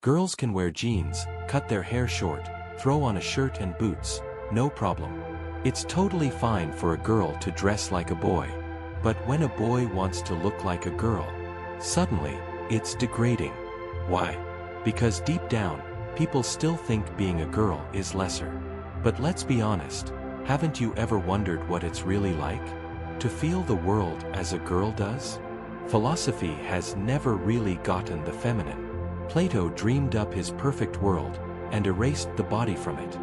Girls can wear jeans, cut their hair short, throw on a shirt and boots, no problem. It's totally fine for a girl to dress like a boy. But when a boy wants to look like a girl, suddenly, it's degrading. Why? Because deep down, people still think being a girl is lesser. But let's be honest, haven't you ever wondered what it's really like? To feel the world as a girl does? Philosophy has never really gotten the feminine. Plato dreamed up his perfect world and erased the body from it.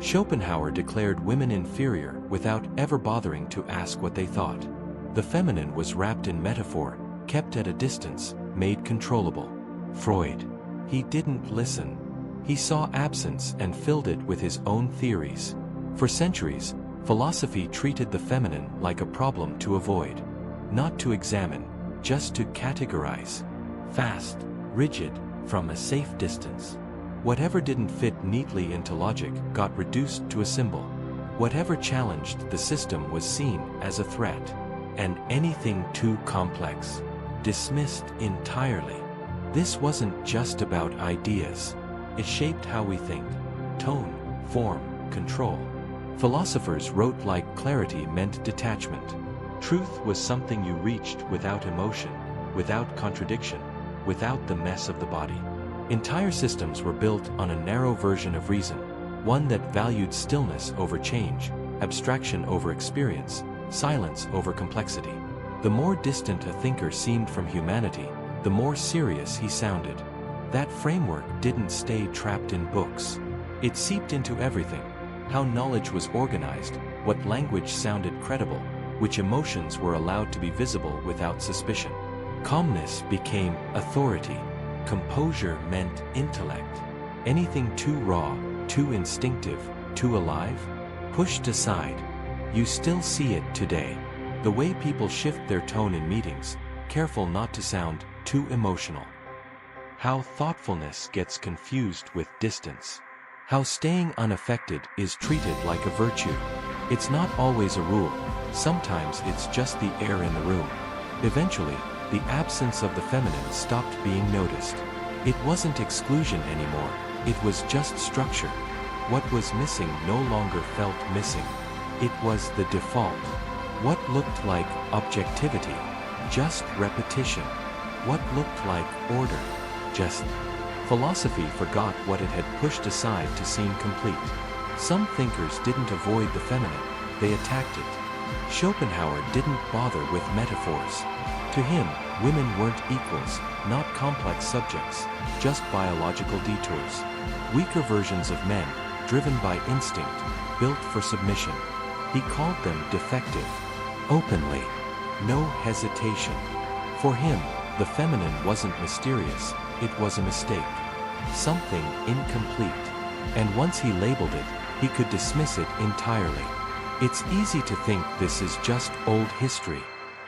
Schopenhauer declared women inferior without ever bothering to ask what they thought. The feminine was wrapped in metaphor, kept at a distance, made controllable. Freud. He didn't listen. He saw absence and filled it with his own theories. For centuries, philosophy treated the feminine like a problem to avoid. Not to examine, just to categorize. Fast, rigid, from a safe distance. Whatever didn't fit neatly into logic got reduced to a symbol. Whatever challenged the system was seen as a threat. And anything too complex, dismissed entirely. This wasn't just about ideas. It shaped how we think. Tone, form, control. Philosophers wrote like clarity meant detachment. Truth was something you reached without emotion, without contradiction, without the mess of the body. Entire systems were built on a narrow version of reason, one that valued stillness over change, abstraction over experience, silence over complexity. The more distant a thinker seemed from humanity, the more serious he sounded. That framework didn't stay trapped in books. It seeped into everything. How knowledge was organized, what language sounded credible, which emotions were allowed to be visible without suspicion. Calmness became authority. Composure meant intellect. Anything too raw, too instinctive, too alive, pushed aside. You still see it today. The way people shift their tone in meetings, careful not to sound too emotional. How thoughtfulness gets confused with distance. How staying unaffected is treated like a virtue. It's not always a rule. Sometimes it's just the air in the room. Eventually, the absence of the feminine stopped being noticed. It wasn't exclusion anymore, it was just structure. What was missing no longer felt missing. It was the default. What looked like objectivity, just repetition. What looked like order, just. Philosophy forgot what it had pushed aside to seem complete. Some thinkers didn't avoid the feminine, they attacked it. Schopenhauer didn't bother with metaphors. To him, women weren't equals, not complex subjects, just biological detours. Weaker versions of men, driven by instinct, built for submission. He called them defective. Openly. No hesitation. For him, the feminine wasn't mysterious, it was a mistake. Something incomplete. And once he labeled it, he could dismiss it entirely. It's easy to think this is just old history.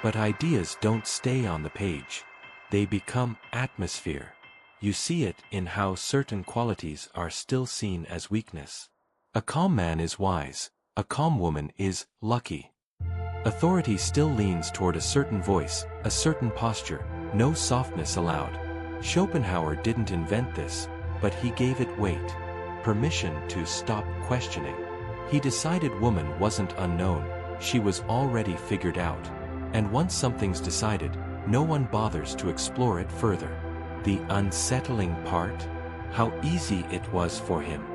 But ideas don't stay on the page. They become atmosphere. You see it in how certain qualities are still seen as weakness. A calm man is wise. A calm woman is lucky. Authority still leans toward a certain voice, a certain posture, no softness allowed. Schopenhauer didn't invent this, but he gave it weight. Permission to stop questioning. He decided woman wasn't unknown, she was already figured out. And once something's decided, no one bothers to explore it further. The unsettling part? How easy it was for him.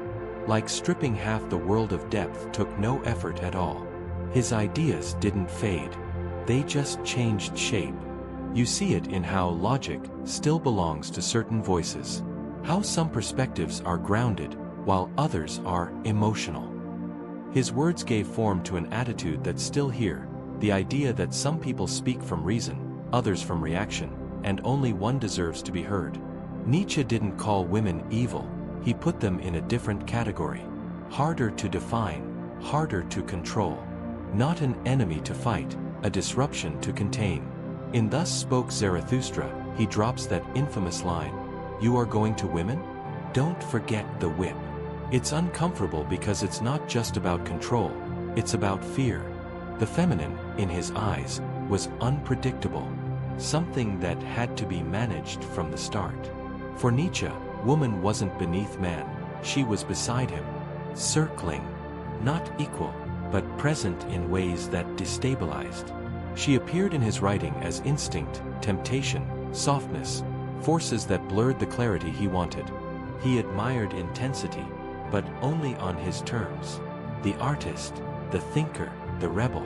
Like stripping half the world of depth took no effort at all. His ideas didn't fade. They just changed shape. You see it in how logic still belongs to certain voices. How some perspectives are grounded, while others are emotional. His words gave form to an attitude that's still here. The idea that some people speak from reason, others from reaction, and only one deserves to be heard. Nietzsche didn't call women evil, he put them in a different category. Harder to define, harder to control. Not an enemy to fight, a disruption to contain. In Thus Spoke Zarathustra, he drops that infamous line, "You are going to women? Don't forget the whip." It's uncomfortable because it's not just about control, it's about fear. The feminine, in his eyes, was unpredictable, something that had to be managed from the start. For Nietzsche, Woman wasn't beneath man, she was beside him, circling, not equal, but present in ways that destabilized. She appeared in his writing as instinct, temptation, softness, forces that blurred the clarity he wanted. He admired intensity, but only on his terms. The artist, the thinker, the rebel.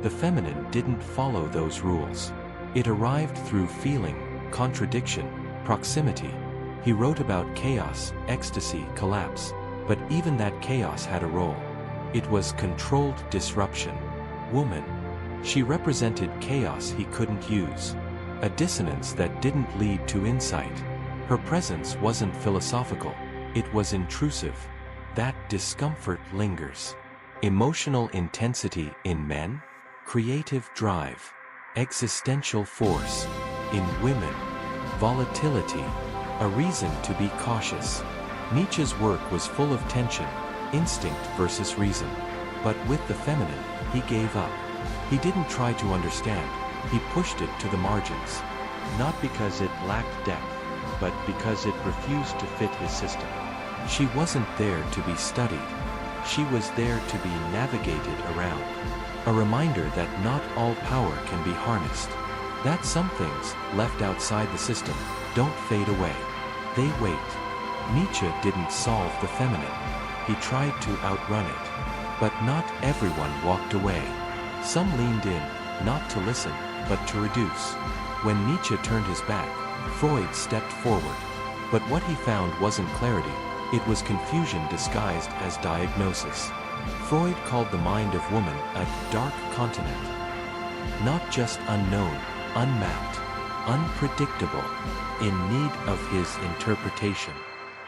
The feminine didn't follow those rules. It arrived through feeling, contradiction, proximity. He wrote about chaos, ecstasy, collapse, but even that chaos had a role. It was controlled disruption. Woman. She represented chaos he couldn't use. A dissonance that didn't lead to insight. Her presence wasn't philosophical, it was intrusive. That discomfort lingers. Emotional intensity in men? Creative drive. Existential force. In women. Volatility. A reason to be cautious. Nietzsche's work was full of tension, instinct versus reason. But with the feminine, he gave up. He didn't try to understand, he pushed it to the margins. Not because it lacked depth, but because it refused to fit his system. She wasn't there to be studied. She was there to be navigated around. A reminder that not all power can be harnessed. That some things, left outside the system, don't fade away. They wait. Nietzsche didn't solve the feminine. He tried to outrun it. But not everyone walked away. Some leaned in, not to listen, but to reduce. When Nietzsche turned his back, Freud stepped forward. But what he found wasn't clarity, it was confusion disguised as diagnosis. Freud called the mind of woman a dark continent. Not just unknown, unmapped, unpredictable, in need of his interpretation.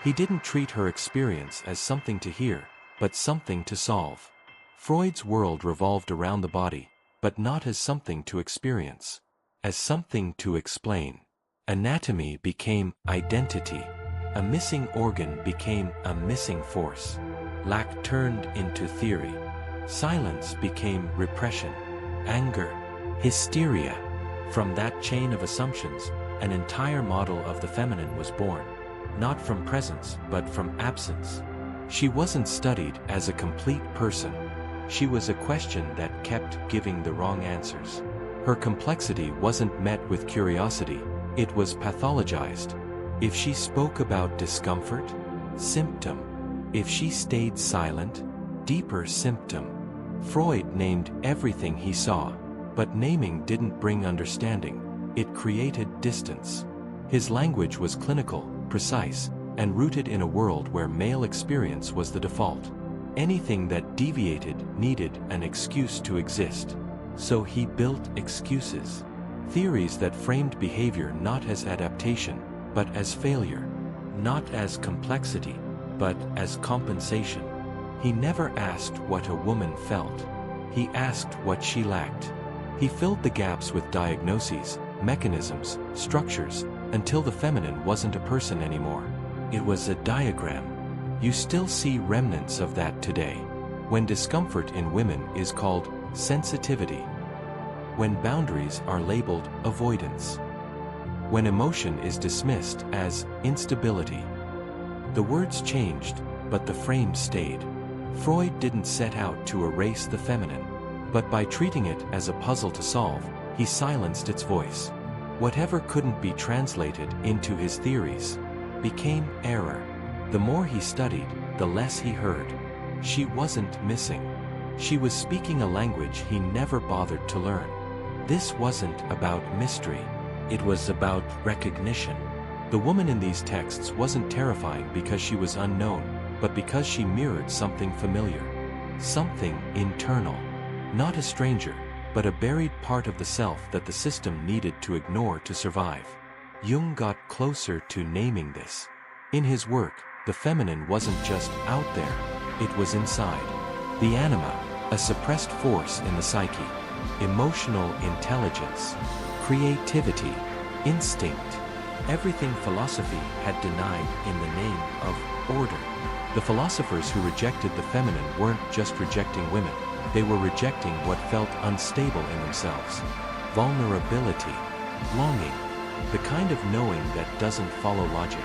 He didn't treat her experience as something to hear, but something to solve. Freud's world revolved around the body, but not as something to experience, as something to explain. Anatomy became identity. A missing organ became a missing force. Lack turned into theory. Silence became repression. Anger, hysteria. From that chain of assumptions, an entire model of the feminine was born. Not from presence, but from absence. She wasn't studied as a complete person. She was a question that kept giving the wrong answers. Her complexity wasn't met with curiosity, it was pathologized. If she spoke about discomfort, symptom. If she stayed silent, deeper symptom. Freud named everything he saw, but naming didn't bring understanding, it created distance. His language was clinical, precise, and rooted in a world where male experience was the default. Anything that deviated needed an excuse to exist. So he built excuses. Theories that framed behavior not as adaptation, but as failure. Not as complexity, but as compensation. He never asked what a woman felt. He asked what she lacked. He filled the gaps with diagnoses, mechanisms, structures, until the feminine wasn't a person anymore. It was a diagram. You still see remnants of that today. When discomfort in women is called sensitivity. When boundaries are labeled avoidance. When emotion is dismissed as instability. The words changed, but the frame stayed. Freud didn't set out to erase the feminine, but by treating it as a puzzle to solve, he silenced its voice. Whatever couldn't be translated into his theories became error. The more he studied, the less he heard. She wasn't missing. She was speaking a language he never bothered to learn. This wasn't about mystery. It was about recognition. The woman in these texts wasn't terrifying because she was unknown, but because she mirrored something familiar. Something internal. Not a stranger, but a buried part of the self that the system needed to ignore to survive. Jung got closer to naming this. In his work, the feminine wasn't just out there, it was inside. The anima, a suppressed force in the psyche. Emotional intelligence. Creativity. Instinct. Everything philosophy had denied in the name of order. The philosophers who rejected the feminine weren't just rejecting women, they were rejecting what felt unstable in themselves. Vulnerability. Longing. The kind of knowing that doesn't follow logic,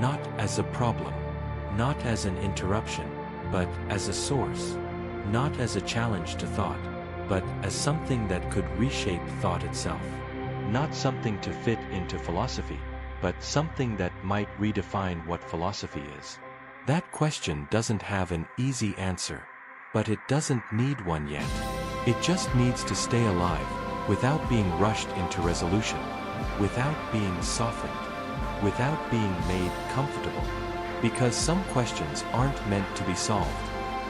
Not as a problem, not as an interruption, but as a source. Not as a challenge to thought, but as something that could reshape thought itself. Not something to fit into philosophy, but something that might redefine what philosophy is. That question doesn't have an easy answer, but it doesn't need one yet. It just needs to stay alive, without being rushed into resolution, without being softened, without being made comfortable. Because some questions aren't meant to be solved.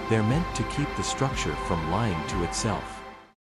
They're meant to keep the structure from lying to itself.